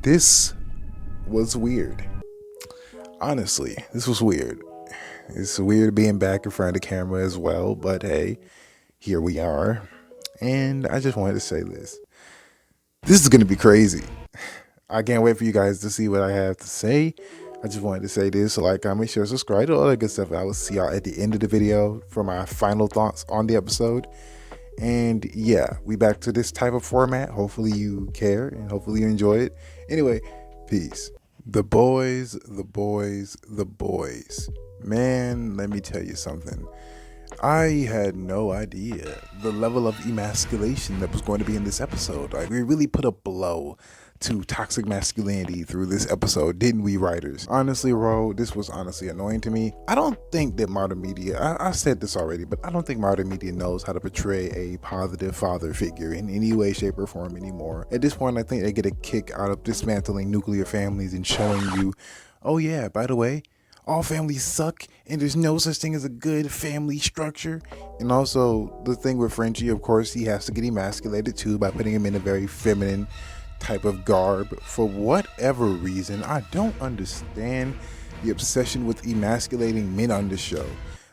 This was weird. Honestly, this was weird. It's weird being back in front of the camera as well, but hey, here we are. And I just wanted to say this. This is going to be crazy. I can't wait for you guys to see what I have to say. I just wanted to say this. So like, comment, share, subscribe, all that good stuff. I will see y'all at the end of the video for my final thoughts on the episode. And yeah, we back to this type of format. Hopefully you care and hopefully you enjoy it. Anyway, peace. The boys, the boys, the boys. Man, let me tell you something. I had no idea the level of emasculation that was going to be in this episode. Like, we really put a blow to toxic masculinity through this episode, didn't we, writers? Honestly, bro, this was honestly annoying to me. I don't think that modern media, I said this already, but I don't think modern media knows how to portray a positive father figure in any way, shape, or form anymore. At this point, I think they get a kick out of dismantling nuclear families and showing you, oh yeah, by the way, all families suck and there's no such thing as a good family structure. And also the thing with Frenchie, of course, he has to get emasculated too by putting him in a very feminine type of garb for whatever reason. I don't understand the obsession with emasculating men on the show.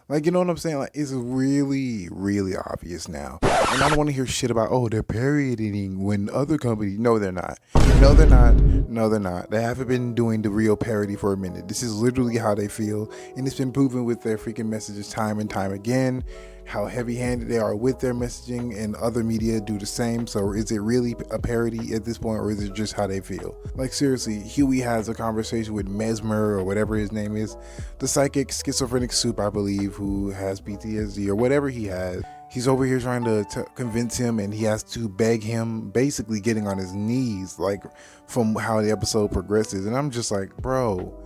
Like, you know what I'm saying? Like, it's really, really obvious now. And I don't want to hear shit about, oh, they're parodying when other companies. No, they're not. No, they're not. No, they're not. They haven't been doing the real parody for a minute. This is literally how they feel. And it's been proven with their freaking messages time and time again, how heavy-handed they are with their messaging, and other media do the same. So is it really a parody at this point, or is it just how they feel? Like, seriously, Huey has a conversation with Mesmer, or whatever his name is, the psychic schizophrenic soup, I believe, who has PTSD or whatever he has. He's over here trying to convince him, and he has to beg him, basically getting on his knees, like, from how the episode progresses. And I'm just like, bro,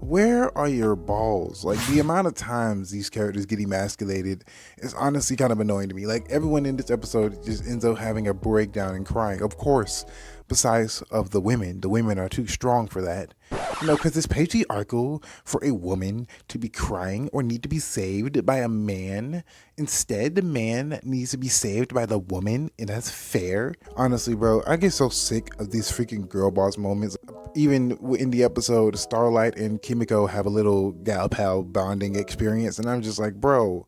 where are your balls? Like, the amount of times these characters get emasculated is honestly kind of annoying to me. Like, everyone in this episode just ends up having a breakdown and crying. Of course, besides of the women are too strong for that. You know, because it's patriarchal for a woman to be crying or need to be saved by a man. Instead, the man needs to be saved by the woman, and that's fair. Honestly, bro, I get so sick of these freaking girl boss moments. Even in the episode, Starlight and Kimiko have a little gal pal bonding experience, and I'm just like, bro,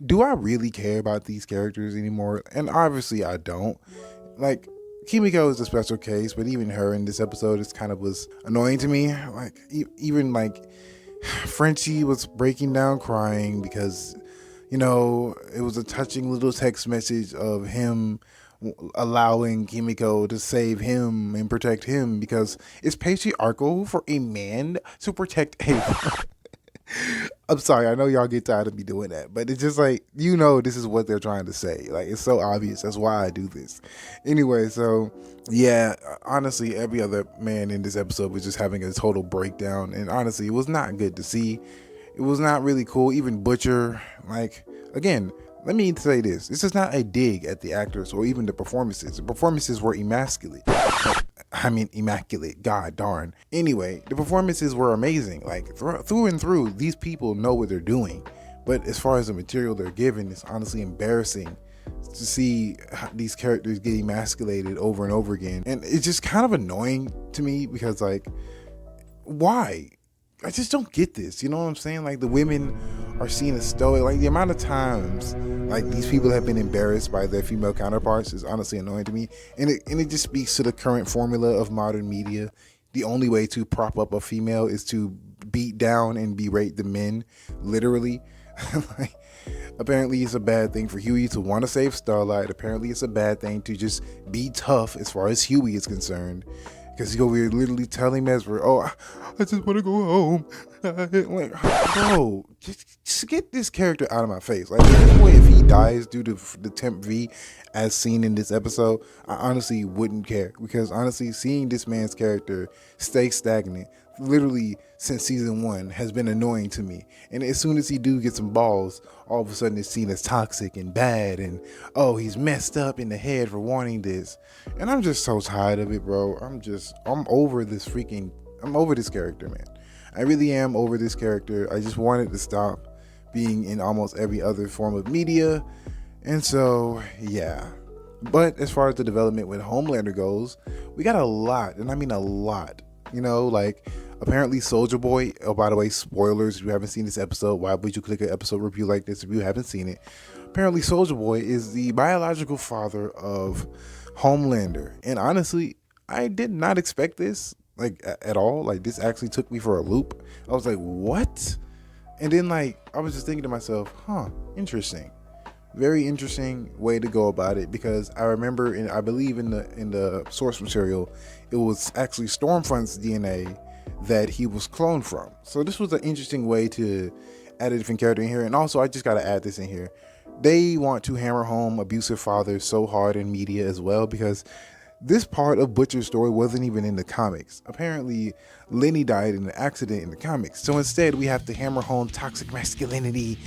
do I really care about these characters anymore? And obviously I don't. Like, Kimiko is a special case, but even her in this episode is kind of was annoying to me. Like, even like Frenchie was breaking down crying because, you know, it was a touching little text message of him allowing Kimiko to save him and protect him, because it's patriarchal for a man to protect a I'm sorry, I know y'all get tired of me doing that, but it's just like, you know, this is what they're trying to say. Like, it's so obvious. That's why I do this. Anyway, so yeah, honestly, every other man in this episode was just having a total breakdown, and honestly, it was not good to see. It was not really cool. Even Butcher, like, again, let me say this. This is not a dig at the actors or even the performances. The performances were emasculate. Immaculate. God darn. Anyway, the performances were amazing. Like, through and through, these people know what they're doing. But as far as the material they're given, it's honestly embarrassing to see these characters get emasculated over and over again. And it's just kind of annoying to me because, like, why? I just don't get this. You know what I'm saying? Like, the women are seen as stoic. Like, the amount of times like these people have been embarrassed by their female counterparts is honestly annoying to me. And it just speaks to the current formula of modern media. The only way to prop up a female is to beat down and berate the men, literally. Like, apparently it's a bad thing for Huey to want to save Starlight. Apparently it's a bad thing to just be tough as far as Huey is concerned. Because he's over here literally telling Mesmer, oh, I just want to go home. Like, bro, just get this character out of my face. Like, if he dies due to the Temp V as seen in this episode, I honestly wouldn't care. Because honestly, seeing this man's character stay stagnant literally since season 1 has been annoying to me. And as soon as he do get some balls, all of a sudden it's seen as toxic and bad, and oh, he's messed up in the head for wanting this. And I'm just so tired of it, bro. I'm over this character, man. I really am over this character. I just wanted to stop being in almost every other form of media. And so, yeah. But as far as the development with Homelander goes, we got a lot, and I mean a lot. Like apparently Soldier Boy. Oh, by the way, spoilers. If you haven't seen this episode, why would you click an episode review like this if you haven't seen it? Apparently, Soldier Boy is the biological father of Homelander, and honestly, I did not expect this like at all. Like this actually took me for a loop. I was like, what? And then like I was just thinking to myself, interesting. Very interesting way to go about it, because I remember, and I believe in the source material, it was actually Stormfront's DNA that he was cloned from. So this was an interesting way to add a different character in here. And also, I just got to add this in here. They want to hammer home abusive fathers so hard in media as well, because this part of Butcher's story wasn't even in the comics. Apparently, Lenny died in an accident in the comics. So instead, we have to hammer home toxic masculinity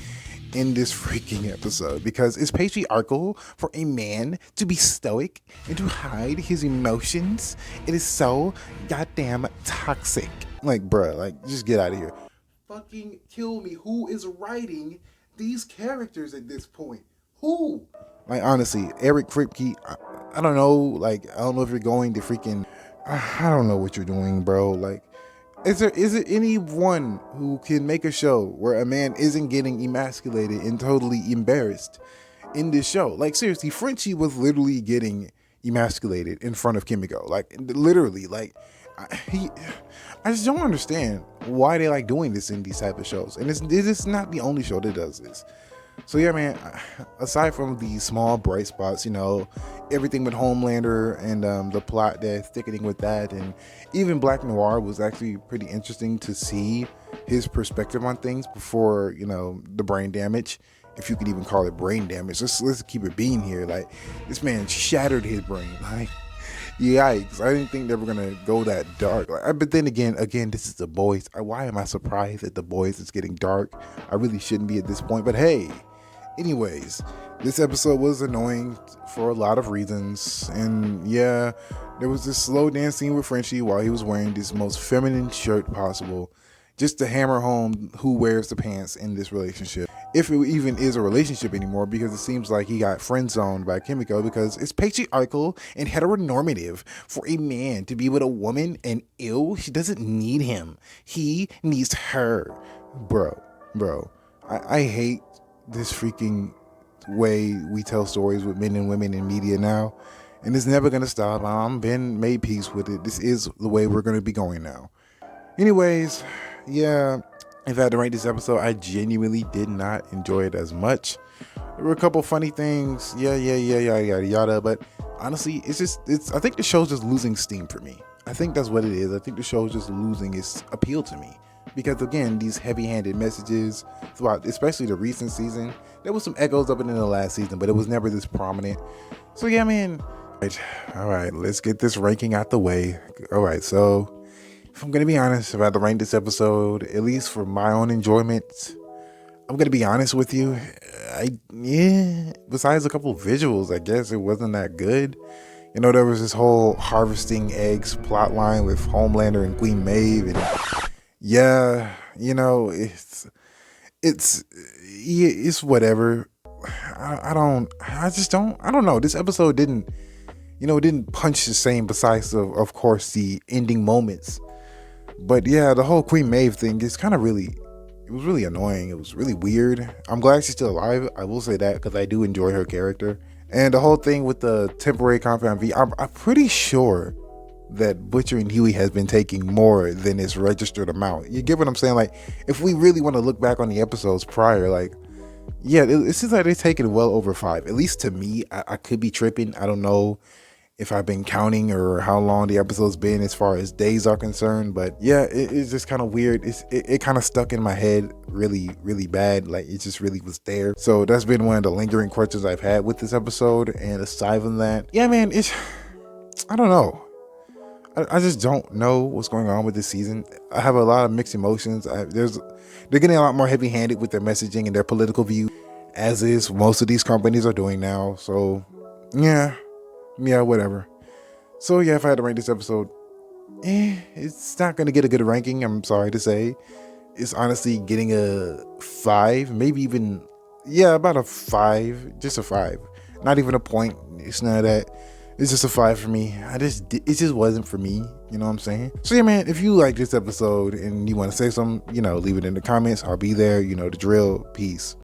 in this freaking episode, because it's patriarchal for a man to be stoic and to hide his emotions. It is so goddamn toxic. Like, bruh, like, just get out of here. Fucking kill me. Who is writing these characters at this point? Who? Like, honestly, Eric Kripke, I don't know. Like, I don't know if you're going to freaking, I don't know what you're doing, bro. Like, is it anyone who can make a show where a man isn't getting emasculated and totally embarrassed in this show? Like, seriously, Frenchie was literally getting emasculated in front of Kimiko. Like, literally, like, I just don't understand why they like doing this in these type of shows. And it's not the only show that does this. So yeah, man, aside from the small bright spots, everything with Homelander and the plot that's thickening with that, and even Black Noir was actually pretty interesting to see his perspective on things before, the brain damage, if you could even call it brain damage. Let's keep it being here. Like, this man shattered his brain. Like, yikes. I didn't think they were gonna go that dark. But then again, this is The Boys. Why am I surprised that The Boys is getting dark? I really shouldn't be at this point, but hey. Anyways, this episode was annoying for a lot of reasons, and yeah, there was this slow dance scene with Frenchie while he was wearing this most feminine shirt possible, just to hammer home who wears the pants in this relationship, if it even is a relationship anymore, because it seems like he got friend zoned by Kimiko, because it's patriarchal and heteronormative for a man to be with a woman, and she doesn't need him, he needs her. Bro, I hate this freaking way we tell stories with men and women in media now, and it's never gonna stop. I'm been made peace with it. This is the way we're gonna be going now. Anyways, yeah, if I had to rate this episode, I genuinely did not enjoy it as much. There were a couple funny things, yada, but honestly, I think the show's just losing steam for me. I think that's what it is. I think the show's just losing its appeal to me. Because again, these heavy-handed messages throughout, especially the recent season, there was some echoes of it in the last season, but it was never this prominent. So yeah, man. All right, let's get this ranking out the way. All right, so if I'm gonna be honest, if I had to rank this episode, at least for my own enjoyment, I'm gonna be honest with you. Besides a couple visuals, I guess it wasn't that good. There was this whole harvesting eggs plot line with Homelander and Queen Maeve, and yeah, it's whatever. I don't know. This episode didn't punch the same, besides of course the ending moments. But yeah, the whole Queen Maeve thing is it was really annoying. It was really weird. I'm glad she's still alive. I will say that, because I do enjoy her character. And the whole thing with the temporary compound V, I'm pretty sure that Butcher and Huey has been taking more than its registered amount. You get what I'm saying? Like, if we really want to look back on the episodes prior, like, yeah, it seems like they're taking well over 5. At least to me, I could be tripping. I don't know if I've been counting or how long the episode's been as far as days are concerned. But yeah, it's just kind of weird. It kind of stuck in my head really, really bad. Like, it just really was there. So that's been one of the lingering questions I've had with this episode. And aside from that, yeah, man, I don't know. I just don't know what's going on with this season. I have a lot of mixed emotions. They're getting a lot more heavy-handed with their messaging and their political view, as is most of these companies are doing now. So yeah, whatever. So yeah, if I had to rank this episode, it's not gonna get a good ranking, I'm sorry to say. It's honestly getting a 5, maybe even Yeah, about a 5, just a 5. Not even a point. It's none of that. It's just a 5 for me. It just wasn't for me. You know what I'm saying? So yeah, man, if you like this episode and you want to say something, leave it in the comments. I'll be there. You know the drill. Peace.